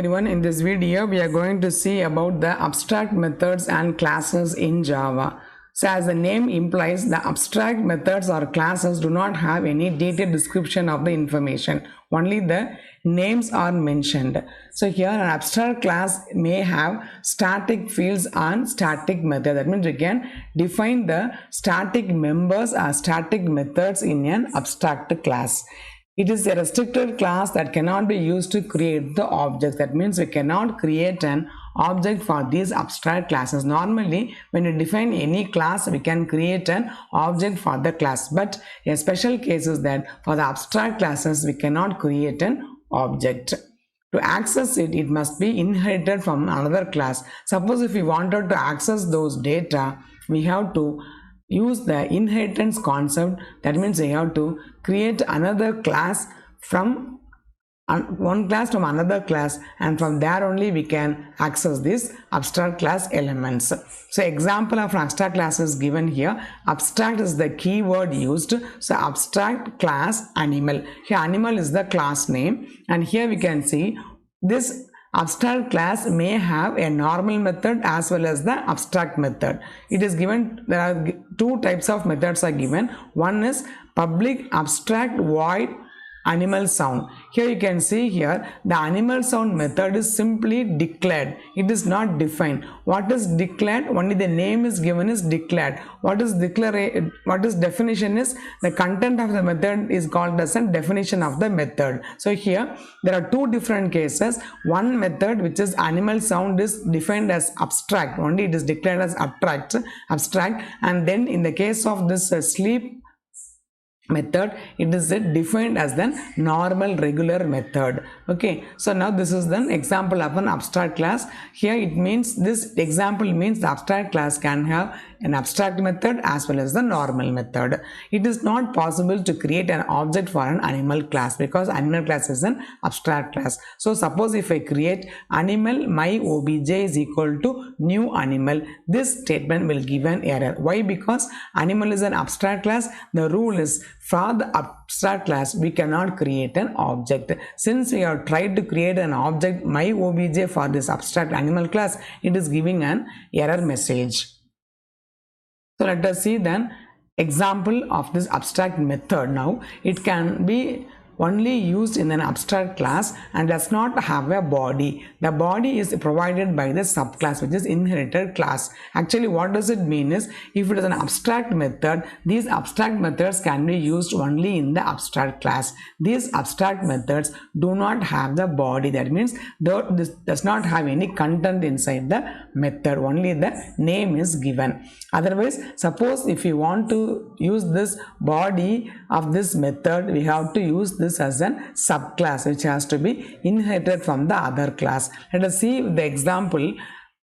Everyone, in this video we are going to see about the abstract methods and classes in Java. So as the name implies, the abstract methods or classes do not have any detailed description of the information. Only the names are mentioned. So here an abstract class may have static fields and static method. That means we can define the static members as static methods in an abstract class. It is a restricted class that cannot be used to create the objects. That means we cannot create an object for these abstract classes. Normally, when we define any class, we can create an object for the class. But a special case is that for the abstract classes, we cannot create an object. To access it, it must be inherited from another class. Suppose if we wanted to access those data, we have to use the inheritance concept. That means we have to create another class from one class from another class, and from there only we can access these abstract class elements. So example of an abstract class is given here. Abstract is the keyword used. So abstract class animal. Here animal is the class name, and here we can see this abstract class may have a normal method as well as the abstract method. It is given, there are two types of methods are given. One is public abstract void animal sound. Here you can see here the animal sound method is simply declared. It is not defined. What is declared? Only the name is given is declared. What is declared? What is definition is the content of the method is called as a definition of the method. So here there are two different cases. One method which is animal sound is defined as abstract. Only it is declared as abstract, and then in the case of this sleep method, it is defined as the normal regular method. Okay, so now this is the example of an abstract class. Here it means, this example means the abstract class can have an abstract method as well as the normal method. It is not possible to create an object for an animal class because animal class is an abstract class. So suppose if I create animal my obj is equal to new animal, this statement will give an error. Why? Because animal is an abstract class. The rule is for the abstract class we cannot create an object. Since we have tried to create an object my obj for this abstract animal class, it is giving an error message. So let us see then example of this abstract method. Now it can be only used in an abstract class and does not have a body. The body is provided by the subclass, which is inherited class. Actually what does it mean is, if it is an abstract method, these abstract methods can be used only in the abstract class. These abstract methods do not have the body. That means this does not have any content inside the method, only the name is given. Otherwise, suppose if you want to use this body of this method, we have to use this as a subclass which has to be inherited from the other class. Let us see the example,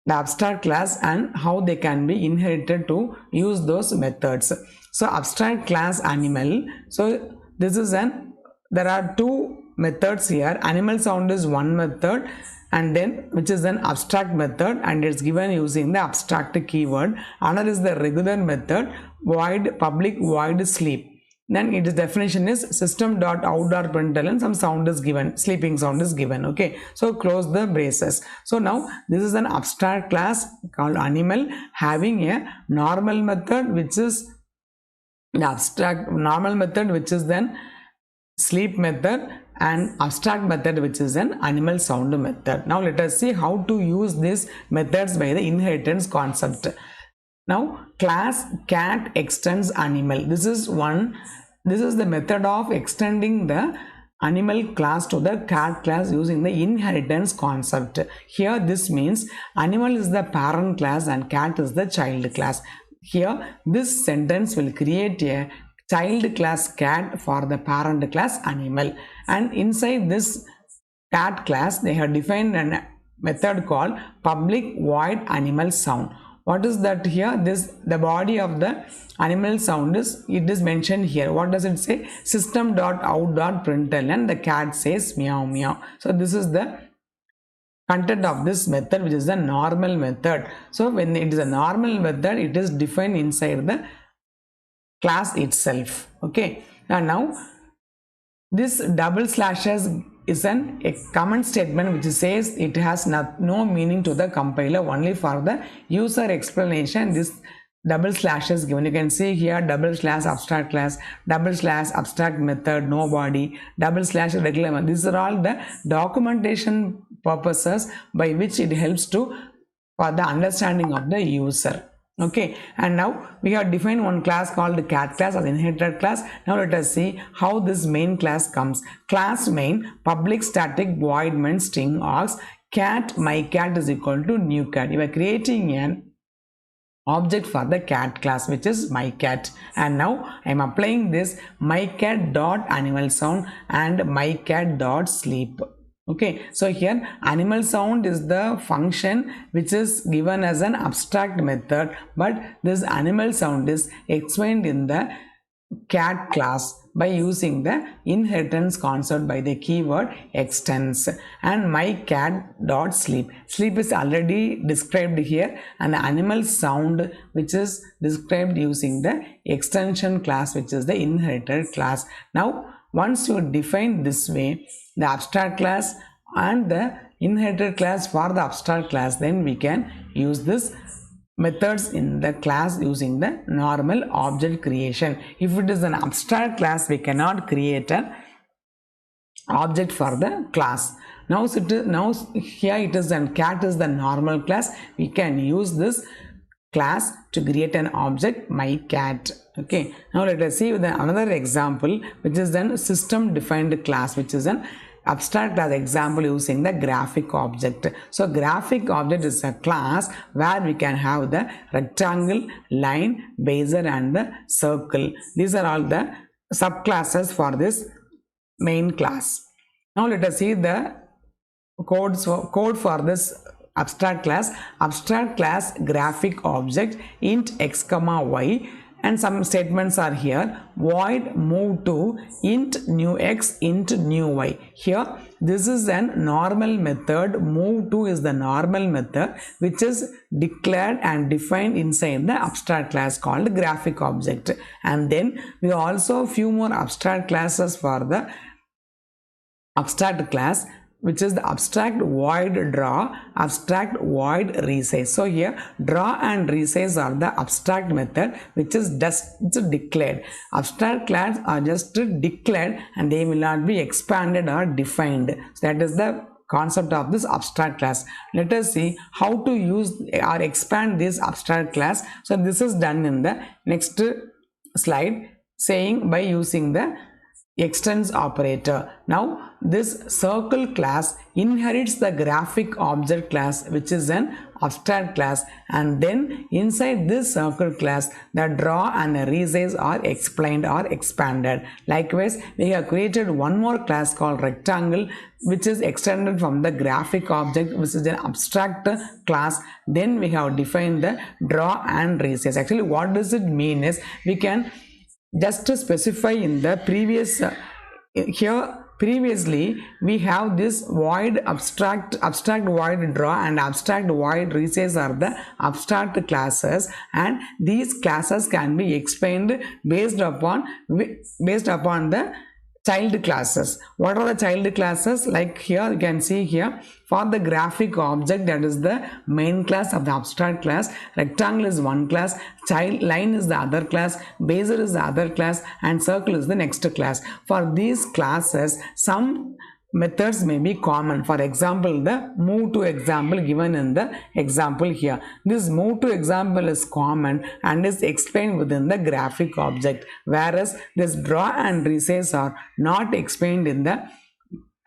the abstract class, and how they can be inherited to use those methods. So abstract class animal. So this is there are two methods here. Animal sound is one method, and then which is an abstract method, and it's given using the abstract keyword. Another is the regular method, void public void sleep. Then its definition is system.out.println, some sound is given, sleeping sound is given. Okay, so close the braces. So now this is an abstract class called animal having a normal method, which is the abstract normal method, which is then sleep method, and abstract method which is an animal sound method. Now let us see how to use these methods by the inheritance concept. Now class cat extends animal. This is the method of extending the animal class to the cat class using the inheritance concept. Here this means animal is the parent class and cat is the child class. Here this sentence will create a child class cat for the parent class animal, and inside this cat class they have defined a method called public void animal sound. What is that here? The body of the animal sound is, it is mentioned here. What does it say? System.out.println, the cat says meow meow. So this is the content of this method, which is the normal method. So when it is a normal method, it is defined inside the class itself. Okay, and now this double slashes is a comment statement which says it has no meaning to the compiler, only for the user explanation. This double slash is given. You can see here double slash abstract class, double slash abstract method, nobody, double slash regular method. These are all the documentation purposes by which it helps for the understanding of the user. Okay, and now we have defined one class called the cat class as inherited class. Now let us see how this main class comes. Class main public static void main string args cat my cat is equal to new cat. You are creating an object for the cat class which is my cat, and now I am applying this my cat dot animal sound and my cat dot sleep. Okay, so here animal sound is the function which is given as an abstract method, but this animal sound is explained in the cat class by using the inheritance concept by the keyword extends. And my cat dot sleep, sleep is already described here, and the animal sound which is described using the extension class which is the inherited class. Now once you define this way the abstract class and the inherited class for the abstract class, then we can use this methods in the class using the normal object creation. If it is an abstract class, we cannot create an object for the class. Now here it is, and cat is the normal class. We can use this class to create an object my cat. Okay, now let us see with another example which is then system defined class, which is an abstract class example using the graphic object. So graphic object is a class where we can have the rectangle, line, bezier and the circle. These are all the subclasses for this main class. Now let us see the code for this abstract class. Abstract class graphic object int x comma y, and some statements are here. Void move to int new x int new y. Here this is a normal method. Move to is the normal method which is declared and defined inside the abstract class called graphic object. And then we also few more abstract classes for the abstract class, which is the abstract void draw, abstract void resize. So here draw and resize are the abstract method which is just declared. Abstract class are just declared and they will not be expanded or defined. So that is the concept of this abstract class. Let us see how to use or expand this abstract class. So this is done in the next slide, saying by using the extends operator. Now this circle class inherits the graphic object class which is an abstract class, and then inside this circle class the draw and the resize are explained or expanded. Likewise we have created one more class called rectangle which is extended from the graphic object which is an abstract class. Then we have defined the draw and resize. Actually what does it mean is we can just to specify in the previous here previously we have this void abstract void draw and abstract void resize are the abstract classes, and these classes can be explained based upon the child classes. What are the child classes? Like here you can see here for the graphic object, that is the main class of the abstract class, rectangle is one class, child line is the other class, bezier is the other class, and circle is the next class. For these classes some methods may be common. For example, the move to example given in the example here, this move to example is common and is explained within the graphic object, whereas this draw and resize are not explained in the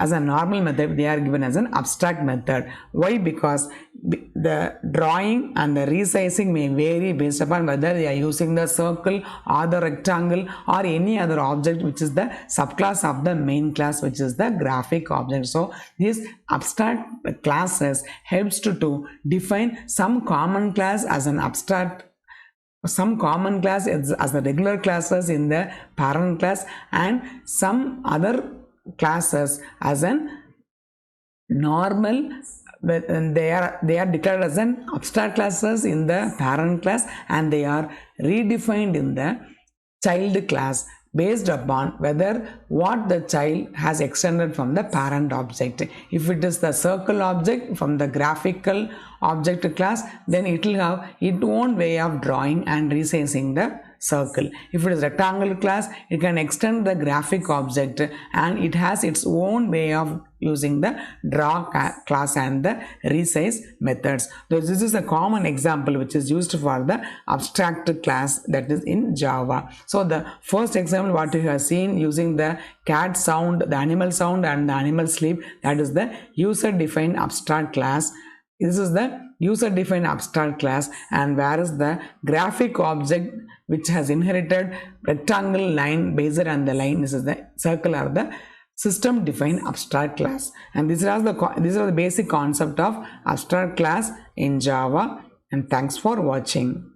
as a normal method, they are given as an abstract method. Why? Because the drawing and the resizing may vary based upon whether they are using the circle or the rectangle or any other object which is the subclass of the main class which is the graphic object. So these abstract classes helps to define some common class as an abstract, some common class as the regular classes in the parent class, and some other classes as an normal, but they are declared as an abstract classes in the parent class and they are redefined in the child class based upon whether what the child has extended from the parent object. If it is the circle object from the graphical object class, then it will have its own way of drawing and resizing the circle. If it is rectangle class, it can extend the graphic object and it has its own way of using the draw class and the resize methods. So this is a common example which is used for the abstract class, that is in Java. So the first example what you have seen using the cat sound, the animal sound and the animal sleep, that is the user defined abstract class. This is the user defined abstract class, and whereas the graphic object which has inherited rectangle, line, bezier and the line, this is the circle or the system defined abstract class. And these are the basic concept of abstract class in Java. And thanks for watching.